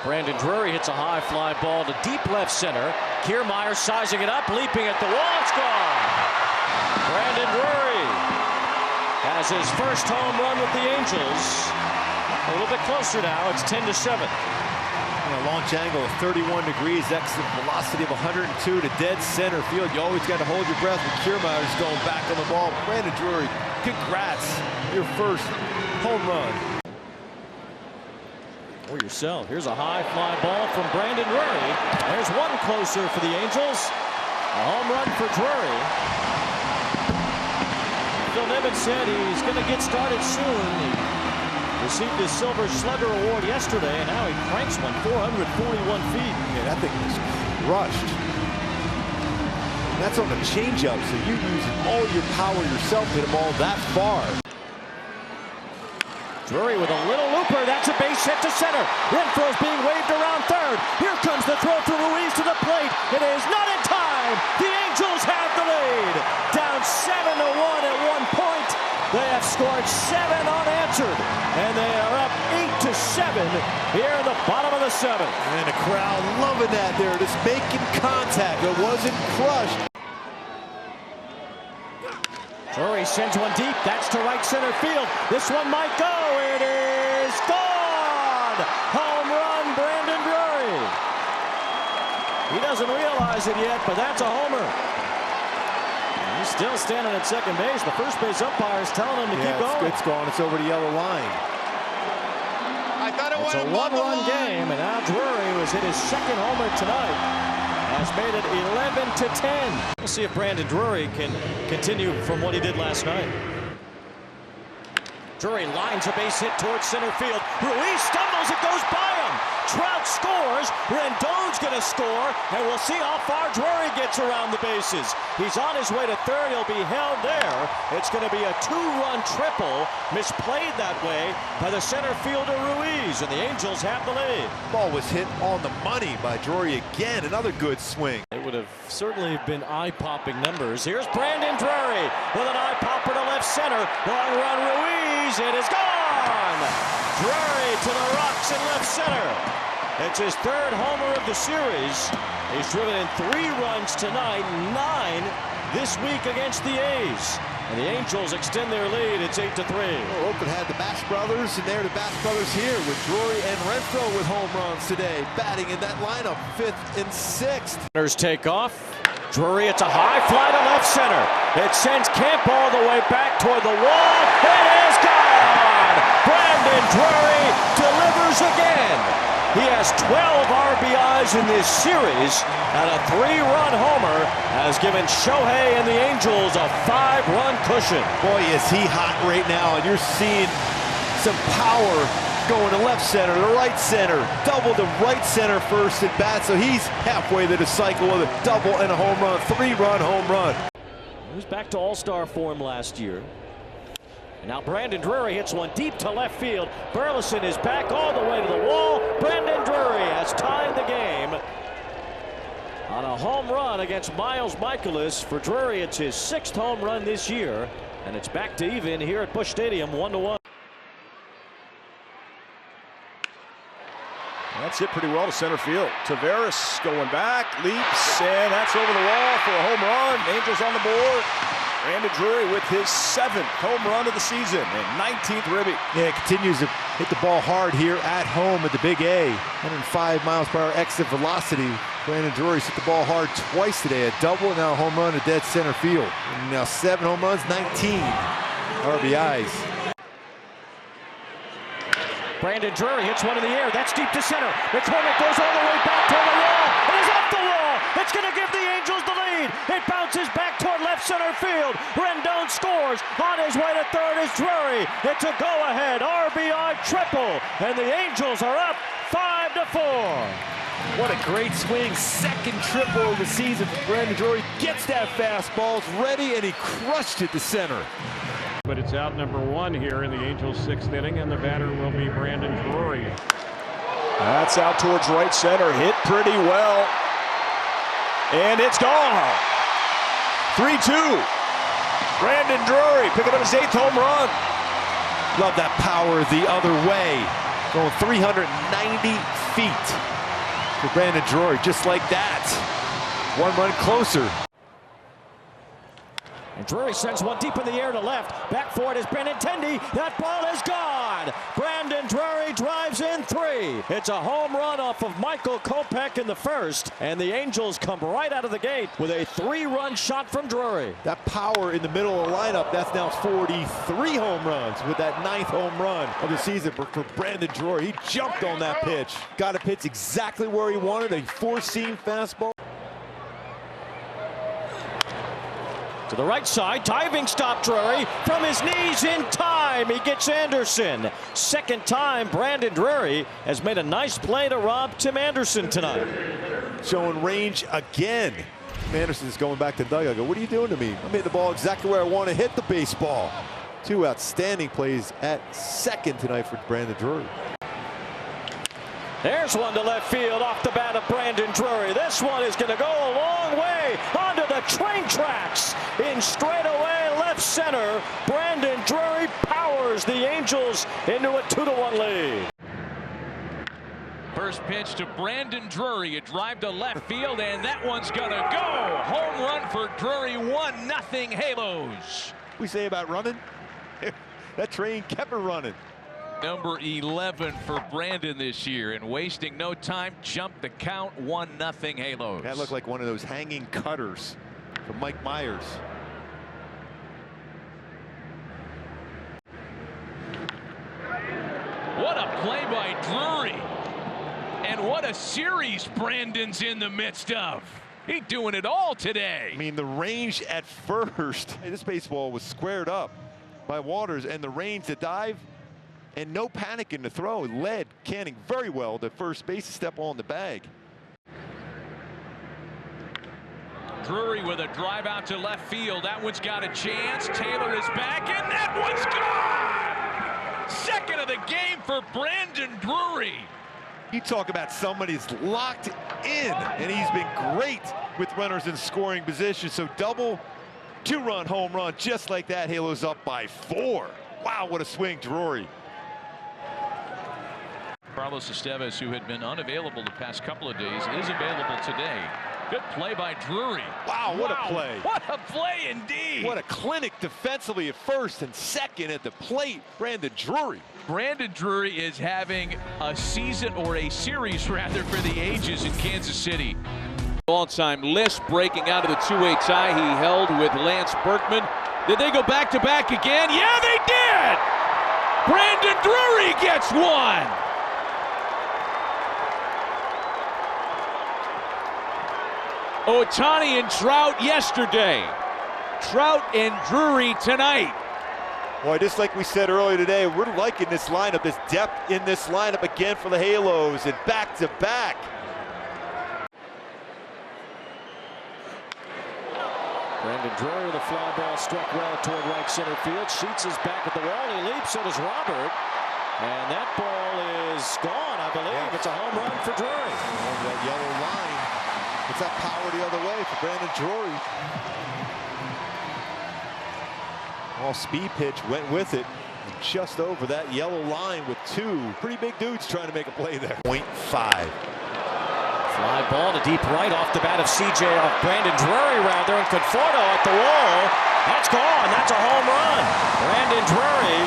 Brandon Drury hits a high fly ball to deep left center. Kiermaier sizing it up, leaping at the wall. It's gone. Brandon Drury has his first home run with the Angels. A little bit closer now. It's 10-7. A launch angle of 31 degrees, exit velocity of 102 to dead center field. You always got to hold your breath when Kiermaier's going back on the ball. Brandon Drury, congrats, your first home run. Or yourself. Here's a high fly ball from Brandon Drury. There's one closer for the Angels. A home run for Drury. Phil Nimitz said he's going to get started soon. He received his Silver Slugger Award yesterday, and now he cranks one 441 feet. Yeah, that thing was crushed. And that's on the changeup, so you're using all your power yourself to hit the ball that far. Drury with a little looper. That's a base hit to center. Renfroe's being waved around third. Here comes the throw to Ruiz to the plate. It is not in time. The Angels have the lead. Down 7-1 at one point. They have scored 7 unanswered, and they are up 8-7 here in the bottom of the 7th. And the crowd loving that there, just making contact. It wasn't crushed. Drury sends one deep. That's to right center field. This one might go. It is gone. Home run, Brandon Drury. He doesn't realize it yet, but that's a homer. He's still standing at second base. The first base umpire is telling him to keep going. It's gone. It's over the yellow line. I thought it was a one-run game, and now Drury, who has hit his second homer tonight, has made it 11-10. We'll see if Brandon Drury can continue from what he did last night. Drury lines a base hit towards center field. Ruiz stumbles, it goes by him. Trout scores. Rendon's going to score, and we'll see how far Drury gets around the bases. He's on his way to third. He'll be held there. It's going to be a 2-run triple, misplayed that way by the center fielder Ruiz, and the Angels have the lead. Ball was hit on the money by Drury again. Another good swing. It would have certainly been eye-popping numbers. Here's Brandon Drury with an eye-popper to left center. Long run Ruiz. It is gone. Drury to the rocks in left center. It's his third homer of the series. He's driven in 3 runs tonight, 9 this week against the A's. And the Angels extend their lead. It's 8-3. Well, Oakland had the Bass brothers, and they're the Bass brothers here with Drury and Renfroe with home runs today. Batting in that lineup, 5th and 6th. Runners take off. Drury, it's a high fly to left center. It sends Kemp all the way back toward the wall. It is gone! Brandon Drury delivers again. He has 12 RBIs in this series, and a 3-run homer has given Shohei and the Angels a 5-run cushion. Boy, is he hot right now, and you're seeing some power going to left center, to right center, double to right center first at bat, so he's halfway through the cycle with a double and a home run, 3-run home run. He was back to all-star form last year. And now Brandon Drury hits one deep to left field. Burleson is back all the way to the wall. Brandon Drury has tied the game on a home run against Miles Michaelis. For Drury, it's his 6th home run this year, and it's back to even here at Busch Stadium, 1-1. That's hit pretty well to center field. Taveras going back, leaps, and that's over the wall for a home run. Angels on the board. Brandon Drury with his 7th home run of the season and 19th ribby. Yeah, continues to hit the ball hard here at home at the Big A. 105 miles per hour exit velocity. Brandon Drury's hit the ball hard twice today. A double and now a home run to dead center field. And now 7 home runs, 19 RBIs. Brandon Drury hits one in the air. That's deep to center. McCormick goes all the way back toward the wall. It is off the wall. It's going to give the Angels the lead. It bounces back toward left center field. Rendon scores. On his way to third is Drury. It's a go-ahead RBI triple. And the Angels are up 5-4. What a great swing. 2nd triple of the season for Brandon Drury. Gets that fastball. It's ready, and he crushed it to center. But it's out number 1 here in the Angels' 6th inning, and the batter will be Brandon Drury. That's out towards right center. Hit pretty well. And it's gone. 3-2. Brandon Drury picking up his 8th home run. Love that power the other way. Going 393 feet for Brandon Drury, just like that. 1 run closer. And Drury sends one deep in the air to left. Back for it is Benintendi. That ball is gone. Brandon Drury drives in 3. It's a home run off of Michael Kopech in the first. And the Angels come right out of the gate with a 3-run shot from Drury. That power in the middle of the lineup, that's now 43 home runs with that 9th home run of the season for Brandon Drury. He jumped on that pitch. Got a pitch exactly where he wanted, a 4-seam fastball. To the right side, diving stop Drury from his knees in time. He gets Anderson. Second time Brandon Drury has made a nice play to rob Tim Anderson tonight. Showing range again. Anderson's going back to dugout. I go, what are you doing to me? I made the ball exactly where I want to hit the baseball. 2 outstanding plays at second tonight for Brandon Drury. There's one to left field off the bat of Brandon Drury. This one is going to go a long way onto the train tracks in straightaway left center. Brandon Drury powers the Angels into a 2-1 lead. First pitch to Brandon Drury, a drive to left field, and that one's gonna go. Home run for Drury, 1-0 Halos. We say about running, that train kept it running. Number 11 for Brandon this year, and wasting no time, jumped the count, 1-0 Halos. That looked like one of those hanging cutters from Mike Myers. What a play by Drury. And what a series Brandon's in the midst of. He's doing it all today. I mean, the range at first, this baseball was squared up by Waters, and the range to dive, and no panic in the throw. Led Canning very well to first base to step on the bag. Drury with a drive out to left field. That one's got a chance. Taylor is back, and that one's gone! Second of the game for Brandon Drury. You talk about somebody who's locked in, and he's been great with runners in scoring position. So double, 2-run home run just like that. Halos up by 4. Wow, what a swing, Drury. Carlos Estevez, who had been unavailable the past couple of days, is available today. Good play by Drury. Wow, what a play. What a play indeed. What a clinic defensively at first and second at the plate. Brandon Drury. Brandon Drury is having a season, or a series rather, for the ages in Kansas City. All-time list breaking out of the 2-way tie he held with Lance Berkman. Did they go back-to-back again? Yeah, they did! Brandon Drury gets one! Ohtani and Trout yesterday. Trout and Drury tonight. Boy, just like we said earlier today, we're liking this lineup, this depth in this lineup again for the Halos, and back-to-back. Brandon Drury with a fly ball struck well toward right center field. Sheets is back at the wall. He leaps. So does Robert. And that ball is gone, I believe. Yeah. It's a home run for Drury. Over that yellow line. It's that power the other way for Brandon Drury. All speed pitch went with it. Just over that yellow line with 2 pretty big dudes trying to make a play there. 0.5. Fly ball to deep right off the bat of CJ off Brandon Drury rather, and Conforto at the wall. That's gone. That's a home run. Brandon Drury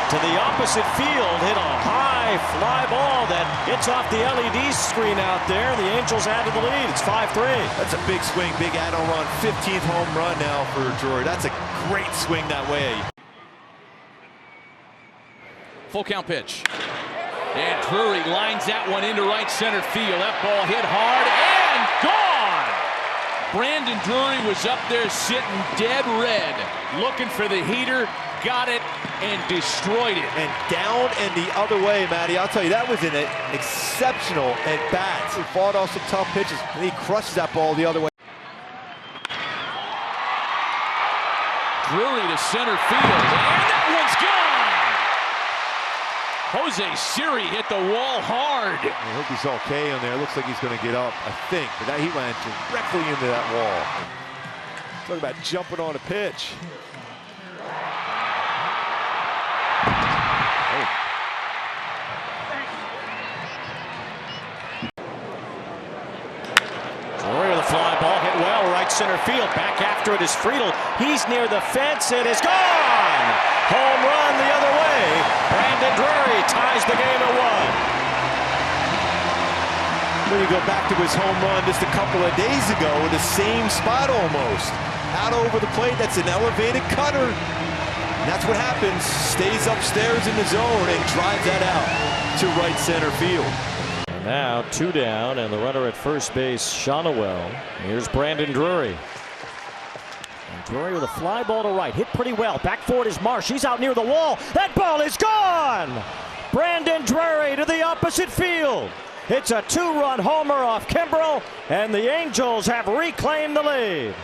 to the opposite field hit a high fly ball that hits off the LED screen out there. The Angels added the lead. It's 5-3. That's a big swing, big add-on run. 15th home run now for Drury. That's a great swing that way. Full count pitch. And Drury lines that one into right center field. That ball hit hard and gone! Brandon Drury was up there sitting dead red, looking for the heater, got it, and destroyed it. And down and the other way, Matty. I'll tell you, that was an exceptional at-bat. He fought off some tough pitches, and he crushes that ball the other way. Drury to center field, and that one's gone! Jose Siri hit the wall hard. I hope he's okay on there. It looks like he's going to get up, I think. But that he went directly into that wall. Talk about jumping on a pitch. center field. Back after it is Friedel. He's near the fence. It is gone. Home run the other way. Brandon Drury ties the game at 1. When you go back to his home run just a couple of days ago in the same spot almost. Out over the plate, that's an elevated cutter. And that's what happens. Stays upstairs in the zone and drives that out to right center field. And now 2 down, and the runner at first base, Shonowell. Here's Brandon Drury. And Drury with a fly ball to right. Hit pretty well. Back forward is Marsh. He's out near the wall. That ball is gone! Brandon Drury to the opposite field. It's a 2-run homer off Kimbrel, and the Angels have reclaimed the lead.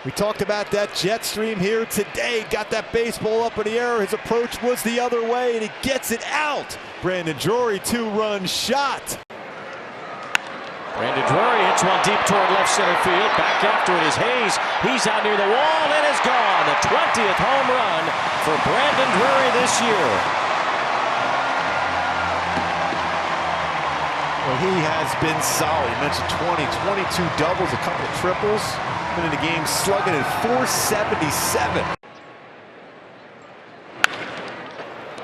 We talked about that jet stream here today. Got that baseball up in the air. His approach was the other way, and he gets it out. Brandon Drury, 2-run shot. Brandon Drury hits one deep toward left center field. Back after it is Hayes. He's out near the wall. It is gone. The 20th home run for Brandon Drury this year. Well, he has been solid. You mentioned 22 doubles, a couple of triples. Been in the game slugging at 477.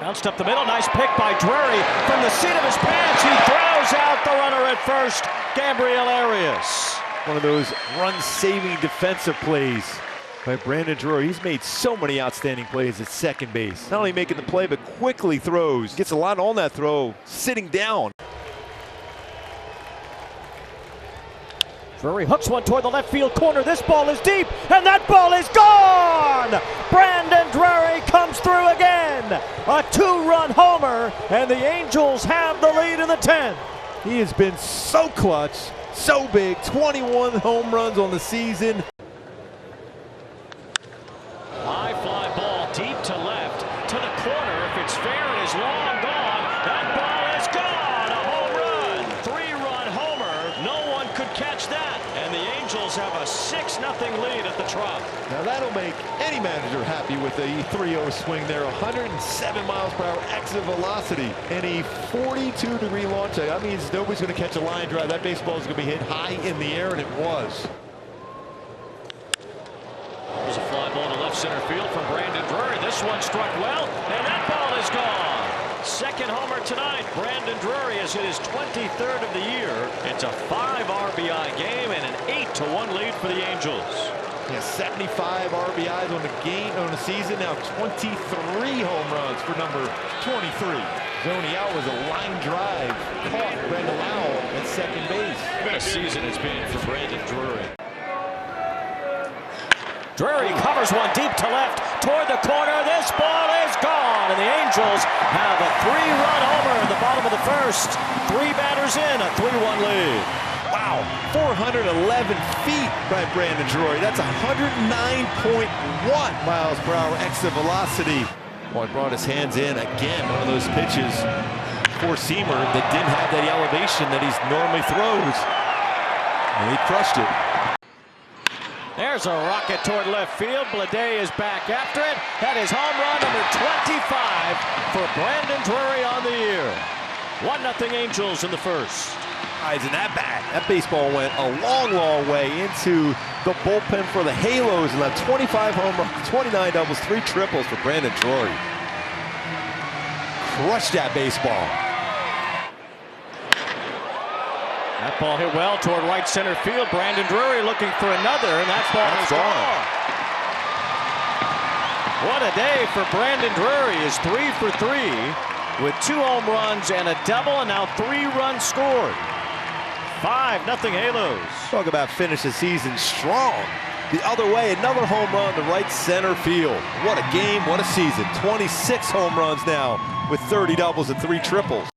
Bounced up the middle. Nice pick by Drury. From the seat of his pants, he throws out the runner at first, Gabriel Arias. One of those run-saving defensive plays by Brandon Drury. He's made so many outstanding plays at second base. Not only making the play, but quickly throws. Gets a lot on that throw, sitting down. Drury hooks one toward the left field corner. This ball is deep, and that ball is gone! Brandon Drury comes through again. A 2-run homer, and the Angels have the lead in the 10th. He has been so clutch, so big. 21 home runs on the season. High fly ball deep to left, to the corner. If it's fair, it is long gone. That ball is gone. A home run. 3-run homer. No one could catch that. And the Angels have a 6-0 lead at the Trop. Now that'll make any manager happy with a 3-0 swing there. 107 miles per hour exit velocity and a 42-degree launch. That means nobody's going to catch a line drive. That baseball is going to be hit high in the air, and it was. There's a fly ball to left center field from Brandon Drury. This one struck well, and that ball is gone. Second homer tonight. Brandon Drury has hit his 23rd of the year. It's a 5 RBI game and an 8-1 lead for the Angels. Yeah, 75 RBIs on the game, on the season. Now 23 home runs for number 23. Zoning out was a line drive. Caught Brandon Lowell at second base. What a season it's been for Brandon Drury. Drury covers one deep to left toward the corner. This ball is gone, and the Angels have a 3-run homer in the bottom of the first. 3 batters in, a 3-1 lead. Wow, 411 feet by Brandon Drury. That's 109.1 miles per hour exit velocity. Well, he brought his hands in again. One of those pitches, four-seamer, that didn't have that elevation that he normally throws. And he crushed it. There's a rocket toward left field. Blade is back after it. That is home run number 25 for Brandon Drury on the year. 1-0 Angels in the first. Isn't that bad? That baseball went a long, long way into the bullpen for the Halos and left 25 home runs, 29 doubles, 3 triples for Brandon Drury. Crushed that baseball. That ball hit well toward right center field. Brandon Drury looking for another, and that ball is gone. What a day for Brandon Drury. Is 3 for 3 with 2 home runs and a double, and now 3 runs scored. 5-0 Halos. Talk about finish the season strong. The other way, another home run to right center field. What a game, what a season. 26 home runs now with 30 doubles and 3 triples.